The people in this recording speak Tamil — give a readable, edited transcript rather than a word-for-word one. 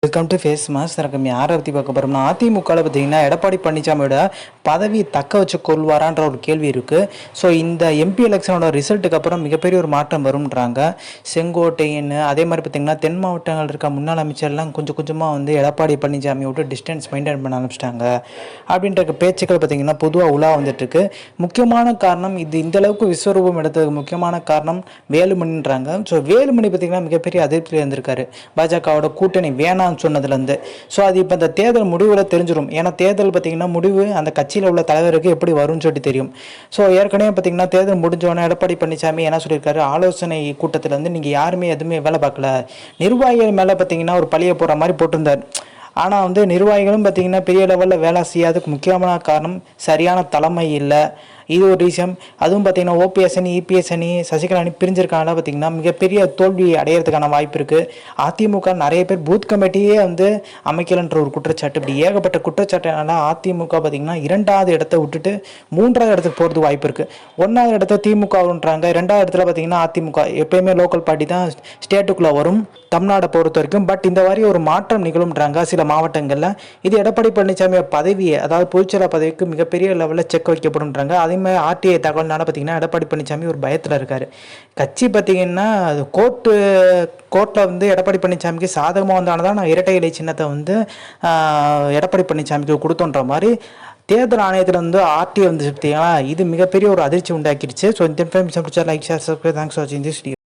Welcome to face mass. எனக்கு யாரை பற்றி பார்க்க போகிறோம்னா, அதிமுகவில் பார்த்தீங்கன்னா எடப்பாடி பழனிசாமியோட பதவி தக்க வச்சு கொள்வாரான்ற ஒரு கேள்வி இருக்குது. ஸோ இந்த எம்பி எலெக்ஷனோட ரிசல்ட்டுக்கு அப்புறம் மிகப்பெரிய ஒரு மாற்றம் வரும்ன்றாங்க. செங்கோட்டையன் அதே மாதிரி பார்த்தீங்கன்னா தென் மாவட்டங்கள் இருக்க முன்னாள் அமைச்சர்லாம் கொஞ்சம் கொஞ்சமாக வந்து எடப்பாடி பழனிசாமியோட டிஸ்டன்ஸ் மெயின்டைன் பண்ண ஆரம்பிச்சிட்டாங்க அப்படின்ற பேச்சுக்கள் பார்த்தீங்கன்னா பொதுவாக உலா வந்துட்டுருக்கு. முக்கியமான காரணம் இது இந்தளவுக்கு விஸ்வரூபம் எடுத்ததுக்கு முக்கியமான காரணம் வேலுமணின்றாங்க. ஸோ வேலுமணி பார்த்தீங்கன்னா மிகப்பெரிய அதிருப்தியில் இருந்திருக்காரு பாஜகவோட கூட்டணி வேணாம் சொன்னதுலேருந்து. ஸோ அது இப்போ இந்த தேர்தல் முடிவில் தெரிஞ்சிடும். ஏன்னா தேர்தல் பார்த்தீங்கன்னா முடிவு அந்த கட்சியில் உள்ள தலைவருக்கு எப்படி வரும்னு சொல்லிட்டு தெரியும். ஸோ ஏற்கனவே பார்த்தீங்கன்னா தேர்தல் முடிஞ்சோடனே எடப்பாடி பழனிசாமி என்ன சொல்லியிருக்காரு, ஆலோசனை கூட்டத்தில் வந்து நீங்கள் யாருமே எதுவுமே வேலை பார்க்கல, நிர்வாகிகள் மேலே பார்த்தீங்கன்னா ஒரு பழிய போகிற மாதிரி போட்டிருந்தார். ஆனால் வந்து நிர்வாகிகளும் பார்த்திங்கன்னா பெரிய லெவலில் வேலை செய்யாததுக்கு முக்கியமான காரணம் சரியான தலைமை இல்லை. இது ஒரு ரீசன். அதுவும் பார்த்திங்கன்னா ஓபிஎஸ் அணி இபிஎஸ் அணி சசிகலா அணி பிரிஞ்சிருக்காங்களா பார்த்திங்கன்னா மிகப்பெரிய தோல்வி அடையிறதுக்கான வாய்ப்பு இருக்குது. அதிமுக நிறைய பேர் பூத் கமிட்டியே வந்து அமைக்கலன்ற ஒரு குற்றச்சாட்டு, இப்படி ஏகப்பட்ட குற்றச்சாட்டுனால அதிமுக பார்த்திங்கன்னா 2வது இடத்த விட்டுட்டு 3வது இடத்துக்கு போகிறதுக்கு வாய்ப்பு இருக்குது. 1வது இடத்த திமுகன்றாங்க, 2வது இடத்துல பார்த்திங்கன்னா அதிமுக. எப்பயுமே லோக்கல் பார்ட்டி தான் ஸ்டேட்டுக்குள்ளே வரும் தமிழ்நாடை பொறுத்த வரைக்கும். பட் இந்த மாதிரி ஒரு மாற்றம் நிகழும்ன்றாங்க சில மாவட்டங்களில். இது எடப்பாடி பழனிசாமி பதவியை, அதாவது பொதுச்செயலாளர் பதவிக்கு மிகப்பெரிய லெவலில் செக் வைக்கப்படும்ன்றாங்க. அதே மாதிரி ஆர்டிஐ தகவல்னால பார்த்தீங்கன்னா எடப்பாடி பழனிசாமி ஒரு பயத்தில் இருக்கார். கட்சி பார்த்தீங்கன்னா கோர்ட்டில் வந்து எடப்பாடி பழனிசாமிக்கு சாதகமாக வந்தால்தான் நான் இரட்டை இலை சின்னத்தை வந்து எடப்பாடி பழனிசாமிக்கு கொடுத்தோன்ற மாதிரி தேர்தல் ஆணையத்தில் வந்து ஆர்டிஐ வந்து பார்த்தீங்கன்னா இது மிகப்பெரிய ஒரு அதிர்ச்சி உண்டாக்கிடுச்சு. ஸோ இந்த இன்ஃபர்மேஷன் பிடிச்சா like share subscribe. Thanks for வாட்சிங் திஸ் வீடியோ.